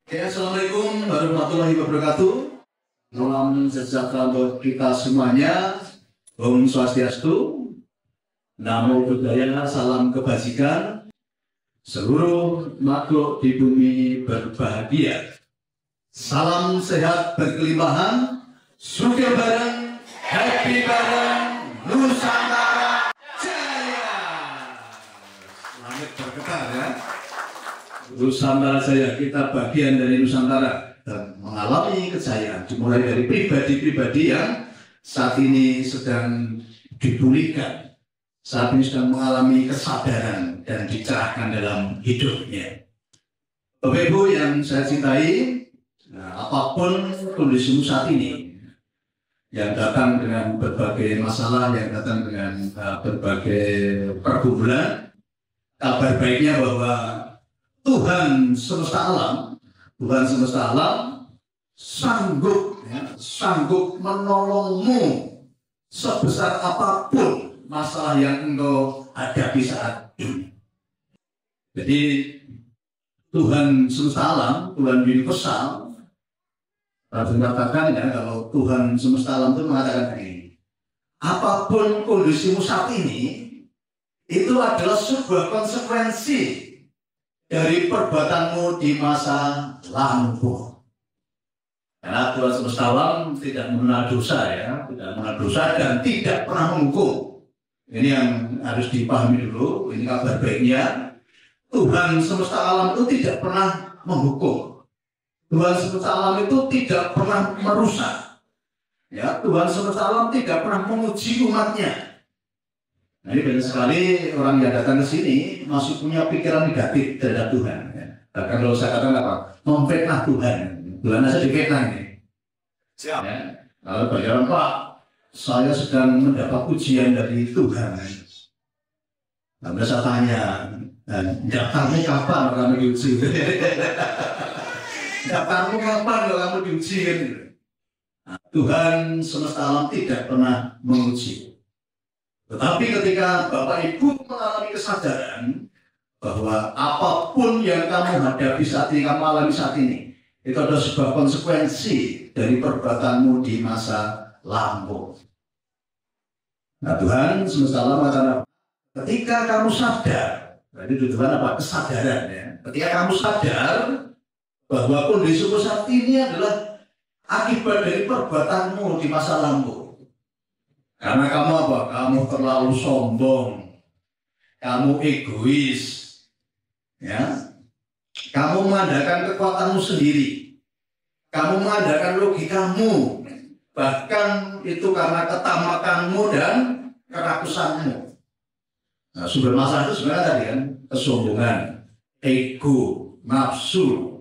Ya, Assalamualaikum warahmatullahi wabarakatuh. Salam sejahtera untuk kita semuanya. Om Swastiastu. Namo Buddhaya, salam kebajikan. Seluruh makhluk di bumi berbahagia. Salam sehat berkelimpahan. Sugih bareng, happy bareng, Nusantara Jaya. Langit bergetar ya. Nusantara Jaya, kita bagian dari Nusantara dan mengalami kejayaan dimulai dari pribadi-pribadi yang saat ini sedang dipulihkan, saat ini sedang mengalami kesadaran dan dicerahkan dalam hidupnya. Bapak Ibu yang saya cintai, apapun kondisimu saat ini, yang datang dengan berbagai masalah, yang datang dengan berbagai pergumulan, kabar baiknya bahwa Tuhan semesta alam sanggup menolongmu sebesar apapun masalah yang engkau hadapi saat ini. Jadi Tuhan semesta alam, Tuhan universal, harus mengatakan ya, kalau Tuhan semesta alam itu mengatakan begini, apapun kondisimu saat ini, itu adalah sebuah konsekuensi dari perbuatanmu di masa lampau. Karena Tuhan semesta alam tidak mengenal dosa ya, tidak mengenal dosa dan tidak pernah menghukum. Ini yang harus dipahami dulu. Ini kabar baiknya. Tuhan semesta alam itu tidak pernah menghukum. Tuhan semesta alam itu tidak pernah merusak. Ya, Tuhan semesta alam tidak pernah menguji umatnya. Nah, ini banyak sekali orang yang datang ke sini masih punya pikiran negatif terhadap Tuhan. Ya. Bahkan kalau saya katakan apa? Memfitnah Tuhan. Tuhan aja difitnah ini. Siap. Ya. Kalau banyak orang, Pak, saya sedang mendapat ujian dari Tuhan. Nah, saya tanya, daftarmu kapan kamu diuji? Daftarmu kapan kamu diuji? Nah, Tuhan semesta alam tidak pernah menguji. Tetapi ketika Bapak Ibu mengalami kesadaran bahwa apapun yang kamu hadapi saat ini, kamu alami saat ini, itu adalah sebuah konsekuensi dari perbuatanmu di masa lampau. Nah, Tuhan semesta alam mengatakan, ketika kamu sadar, berarti Tuhan apa? Kesadaran ya. Ketika kamu sadar bahwa kondisimu saat ini adalah akibat dari perbuatanmu di masa lampau. Karena kamu apa? Kamu terlalu sombong, kamu egois, ya. Kamu mengandalkan kekuatanmu sendiri, kamu mengandalkan logikamu, bahkan itu karena ketamakanmu dan kerakusanmu. Nah, sumber masalah itu sebenarnya tadi kan kesombongan, ego, nafsu,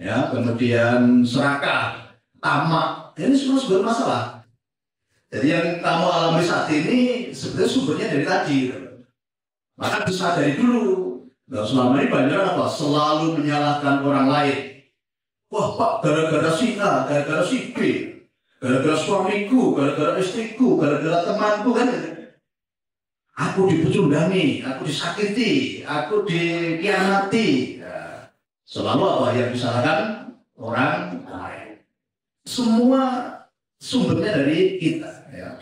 ya, kemudian serakah, tamak. Ini semua sumber masalah. Jadi yang kamu alami saat ini sebenarnya sumbernya dari tadi. Maka disadari dulu. Nah, selama ini banyak apa? Selalu menyalahkan orang lain. Wah Pak, gara-gara si A, gara-gara si B, gara-gara suamiku, gara-gara istriku, gara-gara temanku kan. Aku dipecundangi, aku disakiti, aku dikhianati. Nah, selalu apa yang disalahkan orang lain. Semua sumbernya dari kita ya.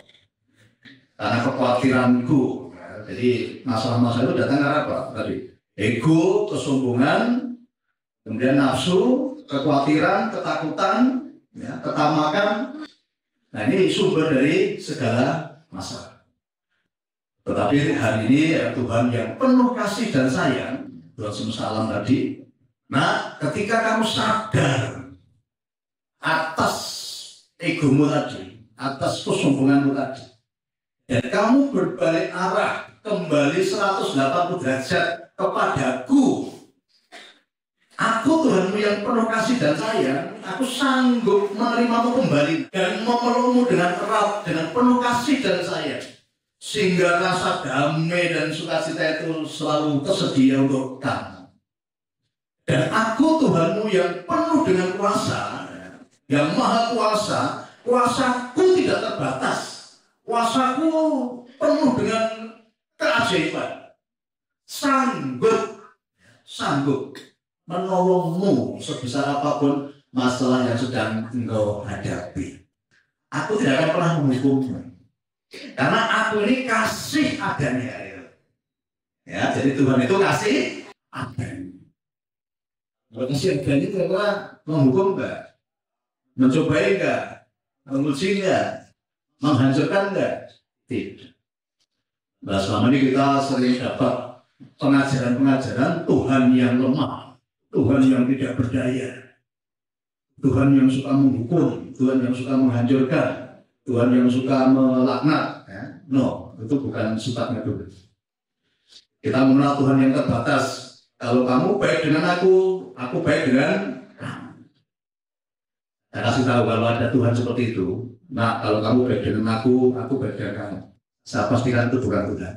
Karena kekhawatiranku ya. Jadi masalah-masalah itu datang karena apa? Tadi ego, kesombongan, kemudian nafsu, kekhawatiran, ketakutan ya, ketamakan. Nah, ini sumber dari segala masalah. Tetapi hari ini ya, Tuhan yang penuh kasih dan sayang, Tuhan semesta alam tadi. Nah, ketika kamu sadar atas egomu tadi, atas kesombonganmu tadi, dan kamu berbalik arah kembali 180 derajat kepadaku, aku Tuhanmu yang penuh kasih dan sayang, aku sanggup menerimamu kembali dan memelukmu dengan erat, dengan penuh kasih dan sayang, sehingga rasa damai dan sukacita itu selalu tersedia untuk kamu. Dan aku Tuhanmu yang penuh dengan kuasa, yang maha kuasa, kuasaku tidak terbatas, kuasaku penuh dengan keajaiban, sanggup menolongmu sebesar apapun masalah yang sedang engkau hadapi. Aku tidak akan pernah menghukummu. Karena aku ini kasih adanya. Ya, jadi Tuhan itu kasih adanya. Kalau kasih adanya itu apa? Menghukum enggak? Mencobai enggak? Menguji enggak? Menghancurkan enggak? Tidak. Nah, selama ini kita sering dapat pengajaran-pengajaran Tuhan yang lemah, Tuhan yang tidak berdaya, Tuhan yang suka menghukum, Tuhan yang suka menghancurkan, Tuhan yang suka melaknat. Ya. No, itu bukan sifatnya Tuhan. Kita mengenal Tuhan yang terbatas. Kalau kamu baik dengan aku baik dengan kamu. Saya kasih tahu kalau ada Tuhan seperti itu. Nah, kalau kamu baik dengan aku baik dengan kamu. Saya pastikan itu bukan Tuhan.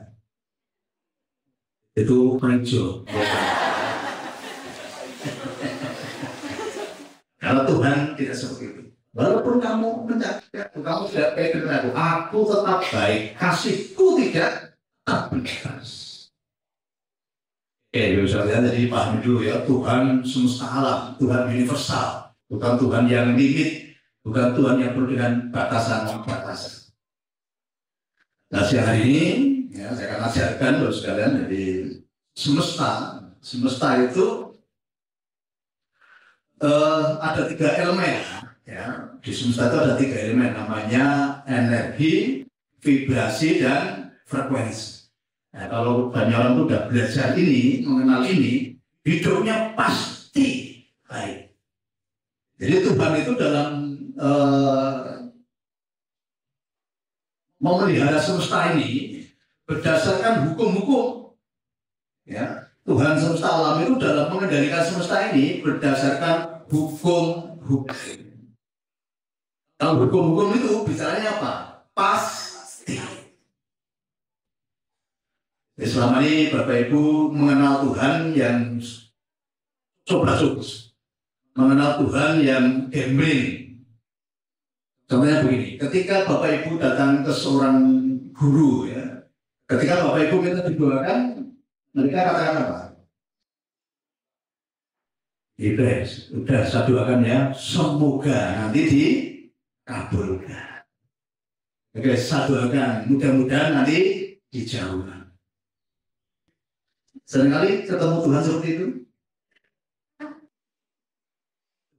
Itu prejo. Kalau Tuhan tidak seperti itu. Walaupun kamu menjaga, kamu tidak baik dengan aku tetap baik. Kasihku tidak terbatas. Oke, bisa lihat jadi paham dulu ya. Tuhan semesta alam, Tuhan universal, bukan Tuhan yang limit, bukan Tuhan yang penuh dengan batasan-batasan. Nah, siang hari ini ya, saya akan ajarkan baru sekalian dari semesta itu ada 3 elemen ya. Di semesta itu ada 3 elemen, namanya energi, vibrasi, dan frekuensi. Nah, kalau banyak orang itu sudah belajar ini, mengenal ini, hidupnya pasti baik. Jadi Tuhan itu dalam memelihara semesta ini berdasarkan hukum-hukum. Ya, Tuhan semesta alam itu dalam mengendalikan semesta ini berdasarkan hukum-hukum. Kalau hukum-hukum itu bicaranya apa? Pasti. Jadi selama ini Bapak Ibu mengenal Tuhan yang coba-coba, mengenal Tuhan yang gambling. Contohnya begini, ketika Bapak Ibu datang ke seorang guru, ya, ketika Bapak Ibu minta didoakan, mereka katakan apa? Iblis, udah saya doakan ya, semoga nanti dikabulkan. Oke, saya doakan, mudah-mudahan nanti dijauhkan. Seringkali ketemu Tuhan seperti itu.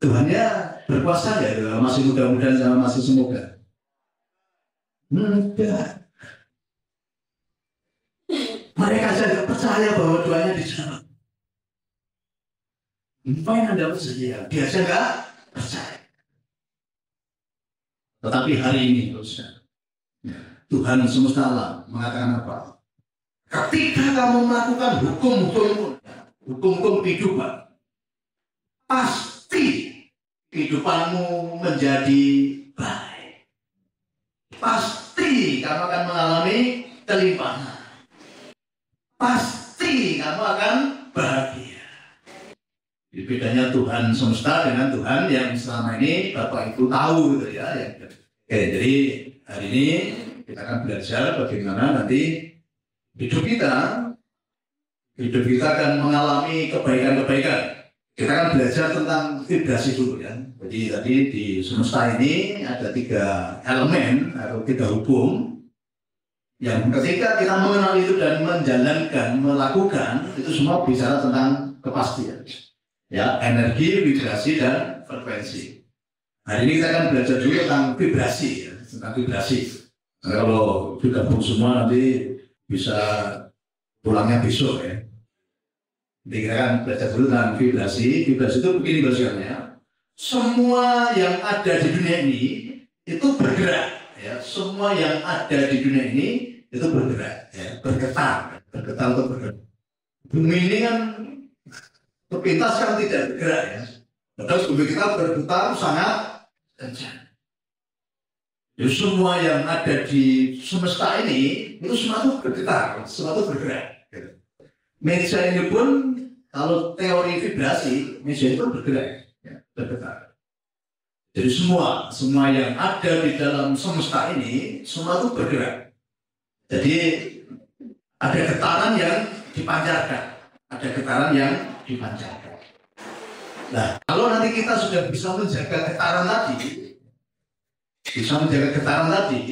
Tuhannya berkuasa ya, masih mudah-mudahan sama masih semoga. Enggak. Mereka saja percaya bahwa doanya dijawab. Ngapain Anda percaya? Biasa enggak percaya. Tetapi hari ini, Tuhan semesta alam mengatakan apa? Ketika kamu melakukan hukum-hukum kehidupan, pasti kehidupanmu menjadi baik. Pasti kamu akan mengalami kelimpahan. Pasti kamu akan bahagia. Jadi bedanya Tuhan semesta dengan Tuhan yang selama ini Bapak Ibu tahu gitu ya. Oke, jadi hari ini kita akan belajar bagaimana nanti hidup kita akan mengalami kebaikan-kebaikan. Kita akan belajar tentang vibrasi dulu ya. Jadi tadi di semesta ini ada 3 elemen atau 3 hukum yang ketika kita mengenal itu dan menjalankan, melakukan, itu semua bicara tentang kepastian. Ya, energi, vibrasi, dan frekuensi. Hari ini kita akan belajar dulu tentang vibrasi, ya, tentang vibrasi. Nah, kalau digabung semua nanti bisa pulangnya besok ya. Jadi kita akan belajar dulu tentang vibrasi. Vibrasi itu begini bahasanya. Semua yang ada di dunia ini itu bergerak. Ya. Semua yang ada di dunia ini itu bergerak. Ya. Bergetar atau bergerak. Bumi ini kan sepintas kan tidak bergerak ya. Padahal bumi kita berputar sangat kencang. Jadi semua yang ada di semesta ini itu semua itu bergetar, semua itu bergerak. Meja ini pun kalau teori vibrasi, meja itu bergerak, ya, bergetar. Jadi semua yang ada di dalam semesta ini semua itu bergerak. Jadi ada getaran yang dipancarkan, ada getaran yang dipancarkan. Nah, kalau nanti kita sudah bisa menjaga getaran tadi,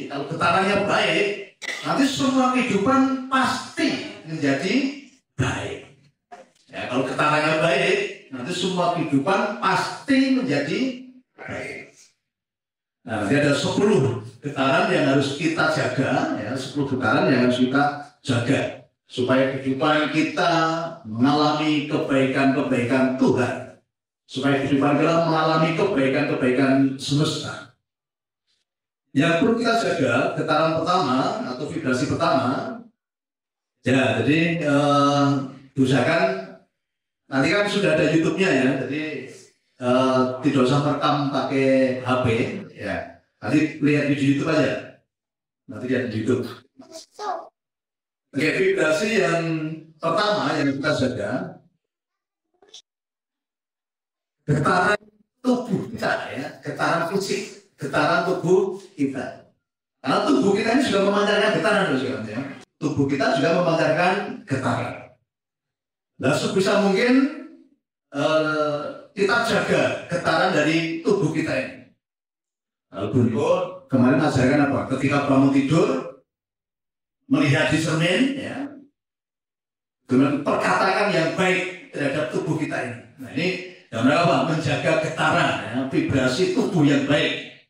kalau getarannya baik, nanti semua kehidupan pasti menjadi baik. Ya, kalau getarannya baik, nanti semua kehidupan pasti menjadi baik. Nah, nanti ada 10 getaran yang harus kita jaga, ya, 10 getaran yang harus kita jaga supaya kehidupan kita mengalami kebaikan-kebaikan Tuhan, supaya kehidupan kita mengalami kebaikan-kebaikan semesta. Yang perlu kita jaga, getaran pertama atau vibrasi pertama, ya, jadi usahakan nanti kan sudah ada YouTube-nya ya, jadi tidak usah merekam pakai HP, ya. Nanti lihat di YouTube aja. Nanti lihat di YouTube. Oke, vibrasi yang pertama yang kita jaga, getaran tubuh kita ya, getaran fisik, getaran tubuh kita. Karena tubuh kita ini sudah memancarkan getaran, ya. Tubuh kita juga memancarkan getaran. Nah, sebisa mungkin kita jaga getaran dari tubuh kita ini. Bunda kemarin ajarkan apa? Ketika bangun tidur, melihat di cermin, ya, dengan perkataan yang baik terhadap tubuh kita ini. Nah, ini dalam apa? Menjaga getaran, ya, vibrasi tubuh yang baik.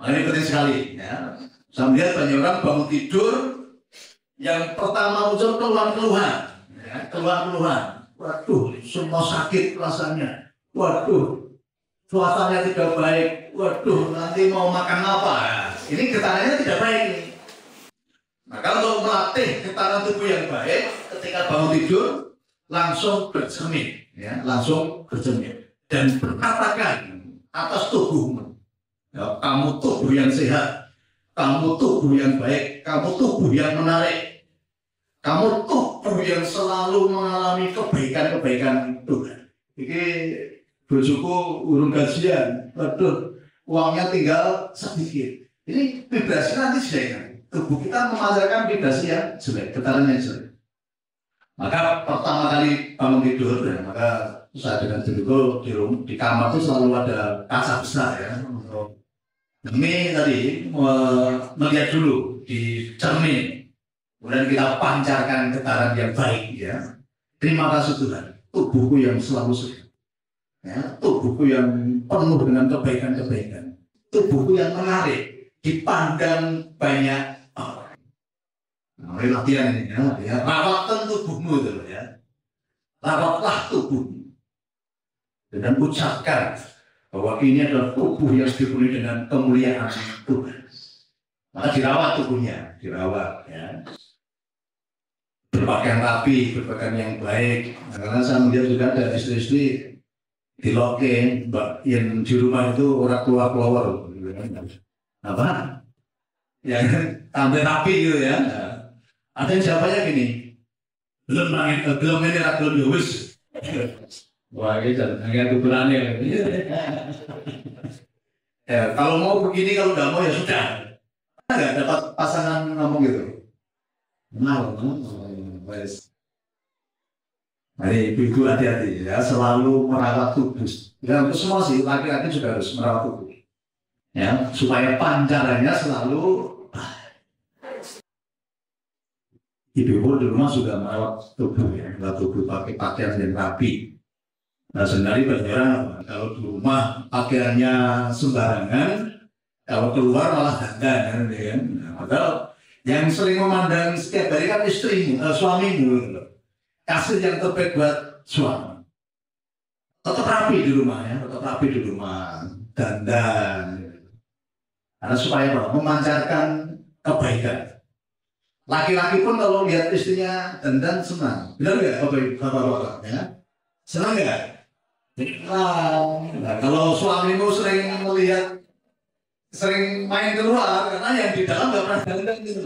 Nah, ini penting sekali. Ya. Saya melihat banyak orang bangun tidur, yang pertama muncul keluhan-keluhan, ya, keluhan-keluhan. Waduh, semua sakit rasanya. Waduh, suasananya tidak baik. Waduh, nanti mau makan apa? Ini getarannya tidak baik. Maka untuk melatih getaran tubuh yang baik, ketika bangun tidur langsung bercermin, ya, langsung bercermin dan berkatakan atas tubuhmu, ya, kamu tubuh yang sehat, kamu tubuh yang baik, kamu tubuh yang menarik, kamu tubuh yang selalu mengalami kebaikan-kebaikan Tuhan. Ini bojoku urung gajian, waduh, uangnya tinggal sedikit. Ini vibrasi nanti sudah. Tubuh kita memancarkan vibrasi yang jelek, getaran yang jelek. Maka pertama kali bangun tidur, ya, maka saya dengan diriku di kamar itu selalu ada kaca besar, ya. Demi tadi melihat dulu di cermin, kemudian kita pancarkan getaran yang baik, ya. Terima kasih Tuhan, tubuhku yang selalu sehat, ya, tubuhku yang penuh dengan kebaikan-kebaikan, tubuhku yang menarik, dipandang banyak. Nah, ini latihan ini, ya. Rawatkan tubuhmu itu, ya. Rawatlah tubuhmu dengan ucapkan bahwa ini adalah tubuh yang dipenuhi dengan kemuliaan Tuhan. Maka dirawat tubuhnya, dirawat, ya. Berpakaian rapi, berpakaian yang baik. Nah, karena saya melihat juga ada istri-istri di loke, yang di rumah itu orang keluar-keluar, apa? Yang tampil rapi gitu, ya. Ada yang jawabannya gini, belum ini belum diurus. Wah, ini jangan berani. Ya, kalau mau begini, kalau nggak mau ya sudah. Nggak dapat pasangan ngomong gitu. Nah, ibu-ibu hati-hati, ya, selalu merawat tubuh. Ya, untuk semua sih, laki-laki juga harus merawat tubuh. Ya, supaya pancarannya selalu. Ibu-ibu di rumah juga merawat tubuh, ya, merawat tubuh pakai pakaian yang rapi. Nah, sebenarnya banyak orang kalau di rumah pakaiannya sembarangan, kalau keluar malah dandan, ya kan? Nah, padahal yang sering memandang setiap hari kan istrimu, suamimu, kasih yang terbaik buat suami. Tetap rapi di rumah, ya, tetap rapi di rumah, dandan, karena supaya apa? Memancarkan kebaikan. Laki-laki pun kalau lihat istrinya dandan senang, benar nggak, bapak-bapak? Ya? Senang nggak? Nah, kalau suamimu sering melihat, sering main keluar, karena yang di dalam nggak pernah dandan gitu.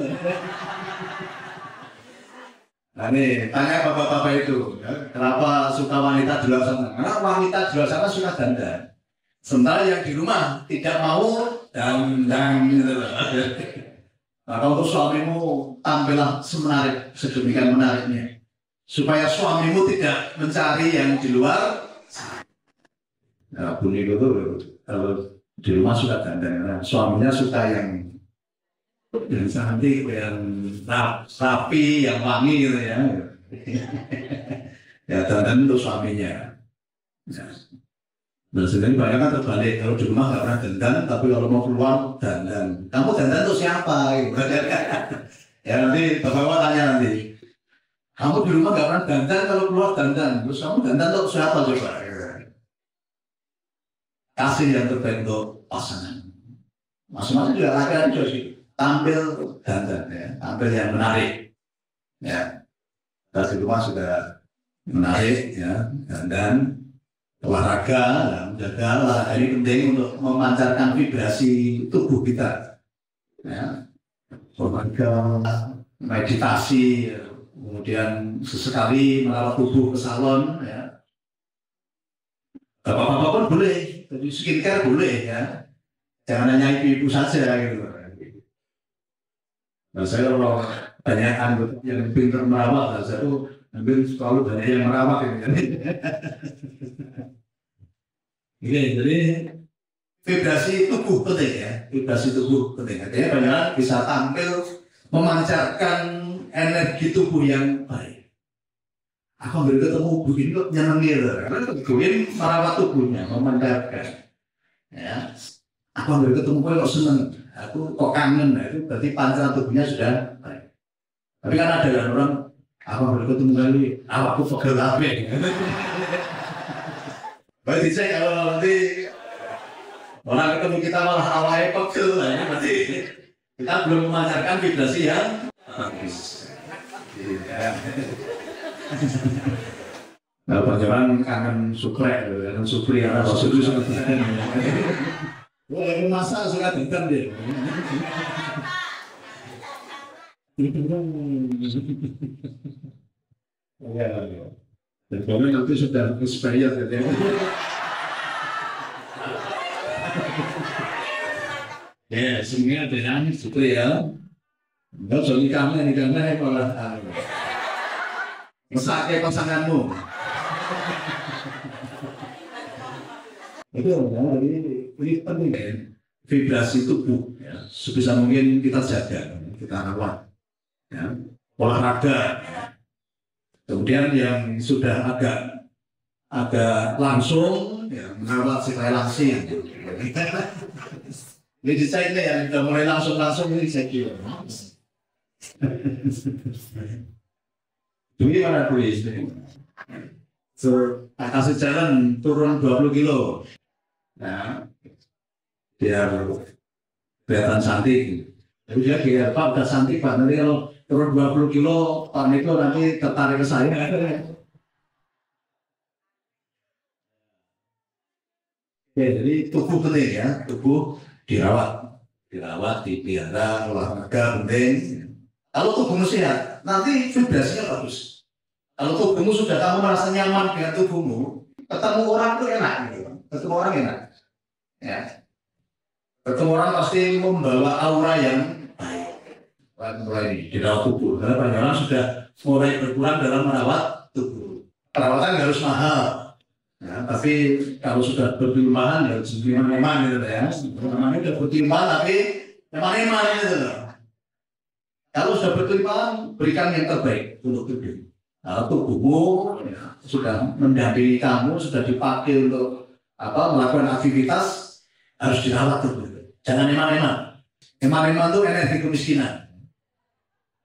Nah nih, tanya bapak-bapak itu, ya, kenapa suka wanita di luar sana? Karena wanita di luar sana suka dandan. Sementara yang di rumah tidak mau dandan gitu. Maka untuk suamimu tampillah sedemikian menariknya, supaya suamimu tidak mencari yang di luar. Nah, Buni itu kalau di rumah suka dandan, nah, suaminya suka yang cantik, yang rapi, yang wangi gitu ya. Ya dandan untuk suaminya. Nah, sebenarnya banyak kan terbalik, kalau di rumah nggak pernah dandan, tapi kalau mau keluar dandan. Kamu dandan untuk siapa? Gitu. Ya nanti bapak tanya nanti. Kamu di rumah nggak pernah dandan, kalau keluar dandan. Terus kamu dandan untuk siapa coba? Kasih yang terbaik untuk pasangan. Masing-masing juga laki-laki juga sih. Tampil dandan, ya. Tampil yang menarik. Ya. Di rumah sudah menarik, ya. Dandan, olahraga, menjaga olahraga ini penting untuk memancarkan vibrasi tubuh kita. Ya. Olahraga, meditasi, kemudian sesekali merawat tubuh ke salon, ya. Bapak-bapak pun boleh, jadi skincare boleh ya. Jangan hanya ibu-ibu saja gitu. Nah saya kalau banyak anggota yang pintar merawat, saya tuh hampir selalu banyak yang merawat ini. Oke, jadi vibrasi tubuh penting ya, vibrasi tubuh penting. Artinya banyak bisa tampil memancarkan energi tubuh yang baik. Aku baru ketemu begini kok nyenengin, karena begini merawat tubuhnya, memancarkan. Ya, aku baru ketemu kok seneng, aku kok kangen, nah, itu berarti pancaran tubuhnya sudah baik. Tapi kan ada kan orang, aku baru ketemu kali, aku pegel apa? Berarti saya kalau nanti orang ketemu kita malah awalnya pegel, nah, ini berarti kita belum memancarkan vibrasi yang bagus. Ya. Nah, panjangan kangen suplek, kangen supli, karena supli suka dandan. Wah, yang masa suka dandan dia. Ya, dan kalau nanti sudah expired katanya. Ya, semuanya ada yang supli ya. Enggak usah nikahnya malah. Mesake pasanganmu. Itu ini penting ya. Vibrasi tubuh ya. Sebisa mungkin kita jaga, kita rawat ya. Olahraga ya. Kemudian yang sudah agak langsung ya, merawat supaya langsing. Ini saya ini yang sudah mulai langsung ini saya kira. Gimana tulis? So, kasih jalan turun 20 kilo. Nah, biar kelihatan cantik. Tapi dia kira, Pak udah cantik Pak, nanti kalau turun 20 kilo, Pak Niko nanti tertarik ke saya. Oke, jadi tubuh penting ya, tubuh dirawat, dipelihara, olahraga penting. Kalau tubuhmu sehat, nanti vibrasinya bagus. Kalau tubuhmu sudah kamu merasa nyaman dengan tubuhmu, ketemu orang itu enak, gitu. Ketemu orang enak, ya. Ketemu orang pasti membawa aura yang baik. Mulai dirawat tubuh, karena banyak orang sudah mulai berkurang dalam merawat tubuh. Perawatan nggak harus mahal, ya, tapi kalau sudah berkelimpahan ya eman-eman gitu ya. Namanya sudah berkelimpahan tapi eman-eman gitu loh. Kalau sudah berkelimpahan, berikan yang terbaik untuk tubuh. Kalau tubuhmu ya, sudah mendampingi kamu, sudah dipakai untuk melakukan aktivitas, harus dirawat tubuh. Jangan eman-eman. Eman-eman itu energi kemiskinan.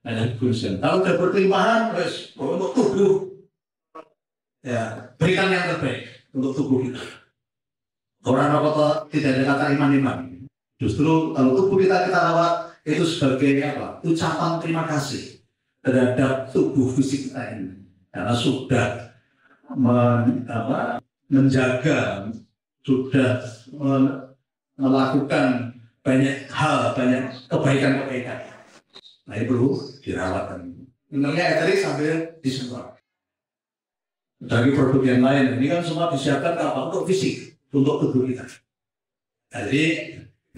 Energi kemiskinan. Kalau sudah berkelimpahan, terus untuk tubuh, ya berikan yang terbaik untuk tubuh kita. Orang kata tidak ada kata eman-eman. Justru kalau tubuh kita rawat, itu sebagai ucapan terima kasih terhadap tubuh fisik kita ini, karena sudah menjaga, sudah melakukan banyak hal, banyak kebaikan. Nah ini perlu dirawat. Mineralnya tadi sambil disemprot. Dari produk yang lain, ini kan semua disiapkan untuk fisik, untuk tubuh kita. Jadi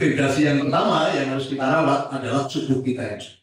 vibrasi yang pertama yang harus kita rawat adalah tubuh kita itu.